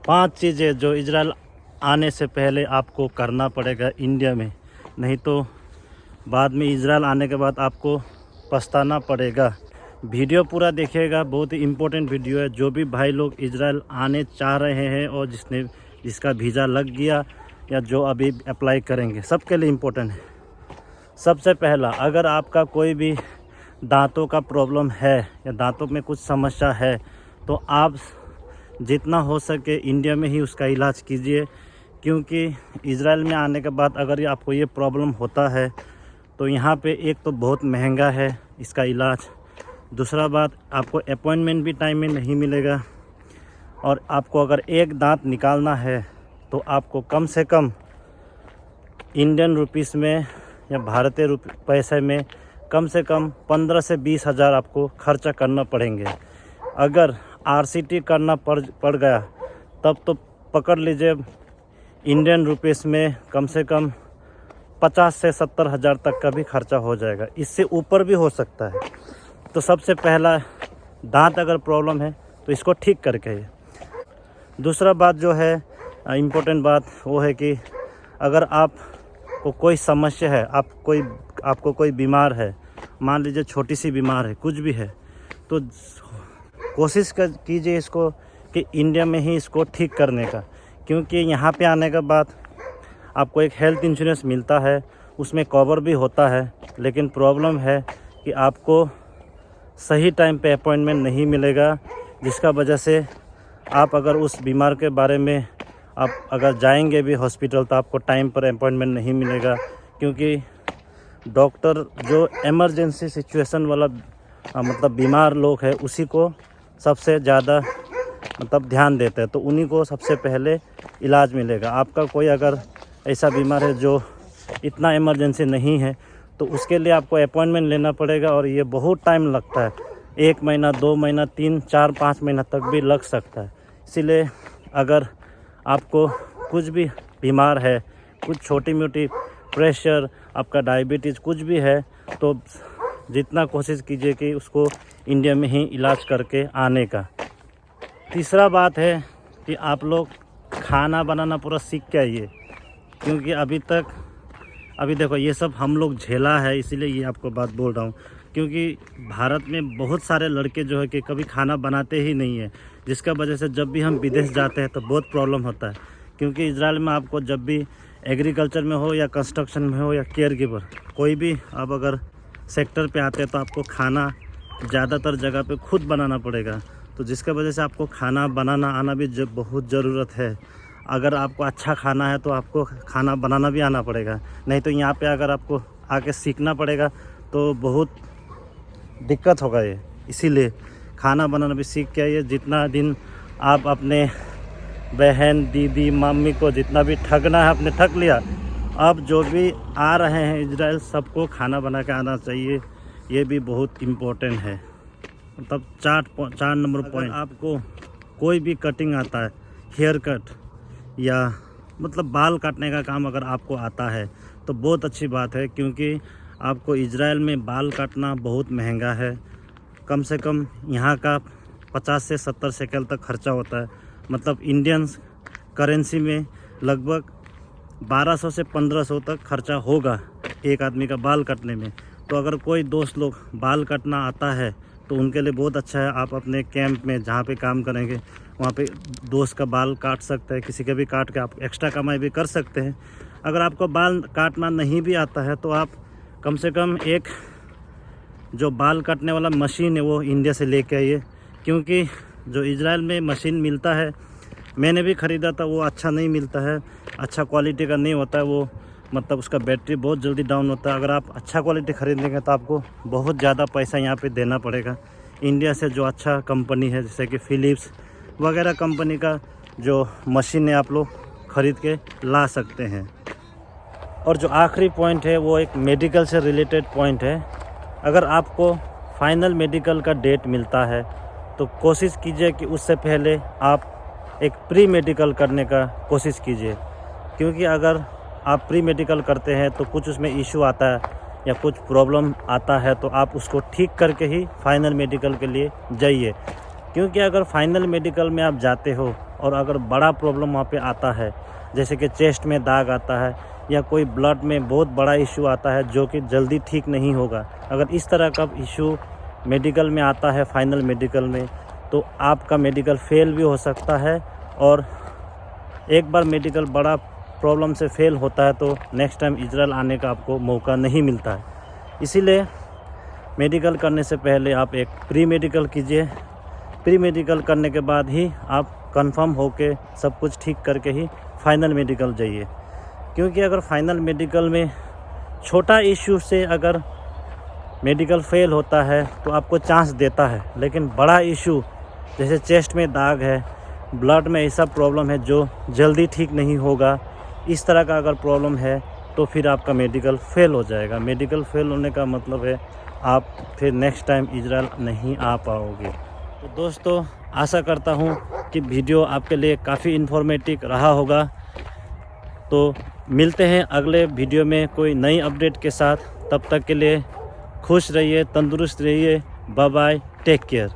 5 चीज़ें जो इजराइल आने से पहले आपको करना पड़ेगा इंडिया में, नहीं तो बाद में इजराइल आने के बाद आपको पछताना पड़ेगा। वीडियो पूरा देखिएगा, बहुत ही इम्पोर्टेंट वीडियो है। जो भी भाई लोग इजराइल आने चाह रहे हैं और जिसका वीज़ा लग गया या जो अभी अप्लाई करेंगे, सबके लिए इम्पोर्टेंट है। सबसे पहला, अगर आपका कोई भी दांतों का प्रॉब्लम है या दांतों में कुछ समस्या है तो आप जितना हो सके इंडिया में ही उसका इलाज कीजिए, क्योंकि इजराइल में आने के बाद अगर आपको ये प्रॉब्लम होता है तो यहाँ पे एक तो बहुत महंगा है इसका इलाज, दूसरा बात आपको अपॉइंटमेंट भी टाइम में नहीं मिलेगा, और आपको अगर एक दांत निकालना है तो आपको कम से कम इंडियन रुपीस में या भारतीय पैसे में कम से कम 15 से 20 हज़ार आपको खर्चा करना पड़ेंगे। अगर आरसीटी करना पड़ गया तब तो पकड़ लीजिए इंडियन रुपीस में कम से कम 50 से 70 हज़ार तक का भी खर्चा हो जाएगा, इससे ऊपर भी हो सकता है। तो सबसे पहला, दांत अगर प्रॉब्लम है तो इसको ठीक करके आइए। दूसरा बात जो है इम्पोर्टेंट बात वो है कि अगर आपको कोई समस्या है, आपको कोई बीमार है, मान लीजिए छोटी सी बीमार है, कुछ भी है, तो कोशिश कीजिए इसको कि इंडिया में ही इसको ठीक करने का, क्योंकि यहाँ पे आने के बाद आपको एक हेल्थ इंश्योरेंस मिलता है, उसमें कवर भी होता है, लेकिन प्रॉब्लम है कि आपको सही टाइम पे अपॉइंटमेंट नहीं मिलेगा, जिसका वजह से आप अगर उस बीमार के बारे में आप अगर जाएंगे भी हॉस्पिटल तो आपको टाइम पर अपॉइंटमेंट नहीं मिलेगा, क्योंकि डॉक्टर जो इमरजेंसी सिचुएशन वाला मतलब बीमार लोग है उसी को सबसे ज़्यादा मतलब ध्यान देते हैं, तो उन्हीं को सबसे पहले इलाज मिलेगा। आपका कोई अगर ऐसा बीमार है जो इतना इमरजेंसी नहीं है तो उसके लिए आपको अपॉइंटमेंट लेना पड़ेगा, और ये बहुत टाइम लगता है, 1 महीना 2 महीना 3 4 5 महीना तक भी लग सकता है। इसीलिए अगर आपको कुछ भी बीमार है, कुछ छोटी मोटी प्रेशर, आपका डायबिटीज़ कुछ भी है, तो जितना कोशिश कीजिए कि उसको इंडिया में ही इलाज करके आने का। तीसरा बात है कि आप लोग खाना बनाना पूरा सीख के आइए, क्योंकि अभी देखो ये सब हम लोग झेला है, इसीलिए ये आपको बात बोल रहा हूँ, क्योंकि भारत में बहुत सारे लड़के जो है कि कभी खाना बनाते ही नहीं है, जिसका वजह से जब भी हम विदेश जाते हैं तो बहुत प्रॉब्लम होता है। क्योंकि इजराइल में आपको जब भी एग्रीकल्चर में हो या कंस्ट्रक्शन में हो या केयर गिवर, कोई भी आप अगर सेक्टर पे आते हैं तो आपको खाना ज़्यादातर जगह पे खुद बनाना पड़ेगा, तो जिसका वजह से आपको खाना बनाना आना भी बहुत ज़रूरत है। अगर आपको अच्छा खाना है तो आपको खाना बनाना भी आना पड़ेगा, नहीं तो यहाँ पे अगर आपको आके सीखना पड़ेगा तो बहुत दिक्कत होगा ये। इसीलिए खाना बनाना भी सीख के आइए। जितना दिन आप अपने बहन दीदी मम्मी को जितना भी ठगना है आपने ठग लिया, अब जो भी आ रहे हैं इजराइल सबको खाना बना के आना चाहिए, ये भी बहुत इम्पोर्टेंट है। मतलब 4 नंबर पॉइंट, आपको कोई भी कटिंग आता है, हेयर कट या मतलब बाल काटने का काम अगर आपको आता है तो बहुत अच्छी बात है, क्योंकि आपको इजराइल में बाल काटना बहुत महंगा है। कम से कम यहाँ का 50 से 70 शेकल तक खर्चा होता है, मतलब इंडियन करेंसी में लगभग 1200 से 1500 तक खर्चा होगा एक आदमी का बाल काटने में। तो अगर कोई दोस्त लोग बाल काटना आता है तो उनके लिए बहुत अच्छा है, आप अपने कैंप में जहाँ पे काम करेंगे वहाँ पे दोस्त का बाल काट सकते हैं, किसी का भी काट के आप एक्स्ट्रा कमाई भी कर सकते हैं। अगर आपको बाल काटना नहीं भी आता है तो आप कम से कम एक जो बाल काटने वाला मशीन है वो इंडिया से लेके आइए, क्योंकि जो इजराइल में मशीन मिलता है, मैंने भी ख़रीदा था, वो अच्छा नहीं मिलता है, अच्छा क्वालिटी का नहीं होता है वो, मतलब उसका बैटरी बहुत जल्दी डाउन होता है। अगर आप अच्छा क्वालिटी ख़रीदेंगे तो आपको बहुत ज़्यादा पैसा यहाँ पे देना पड़ेगा। इंडिया से जो अच्छा कंपनी है जैसे कि फ़िलिप्स वगैरह कंपनी का जो मशीन है आप लोग ख़रीद के ला सकते हैं। और जो आखिरी पॉइंट है वो एक मेडिकल से रिलेटेड पॉइंट है। अगर आपको फाइनल मेडिकल का डेट मिलता है तो कोशिश कीजिए कि उससे पहले आप एक प्री मेडिकल करने का कोशिश कीजिए, क्योंकि अगर आप प्री मेडिकल करते हैं तो कुछ उसमें इशू आता है या कुछ प्रॉब्लम आता है तो आप उसको ठीक करके ही फाइनल मेडिकल के लिए जाइए। क्योंकि अगर फाइनल मेडिकल में आप जाते हो और अगर बड़ा प्रॉब्लम वहाँ पे आता है, जैसे कि चेस्ट में दाग आता है या कोई ब्लड में बहुत बड़ा इशू आता है जो कि जल्दी ठीक नहीं होगा, अगर इस तरह का इशू मेडिकल में आता है, फाइनल मेडिकल में, तो आपका मेडिकल फेल भी हो सकता है। और एक बार मेडिकल बड़ा प्रॉब्लम से फेल होता है तो नेक्स्ट टाइम इजराइल आने का आपको मौका नहीं मिलता है। इसीलिए मेडिकल करने से पहले आप एक प्री मेडिकल कीजिए। प्री मेडिकल करने के बाद ही आप कंफर्म होके सब कुछ ठीक करके ही फाइनल मेडिकल जाइए, क्योंकि अगर फाइनल मेडिकल में छोटा इशू से अगर मेडिकल फेल होता है तो आपको चांस देता है, लेकिन बड़ा इशू जैसे चेस्ट में दाग है, ब्लड में ऐसा प्रॉब्लम है जो जल्दी ठीक नहीं होगा, इस तरह का अगर प्रॉब्लम है तो फिर आपका मेडिकल फेल हो जाएगा। मेडिकल फेल होने का मतलब है आप फिर नेक्स्ट टाइम इजराइल नहीं आ पाओगे। तो दोस्तों, आशा करता हूँ कि वीडियो आपके लिए काफ़ी इन्फॉर्मेटिव रहा होगा। तो मिलते हैं अगले वीडियो में कोई नई अपडेट के साथ। तब तक के लिए खुश रहिए, तंदुरुस्त रहिए। Bye bye, take care.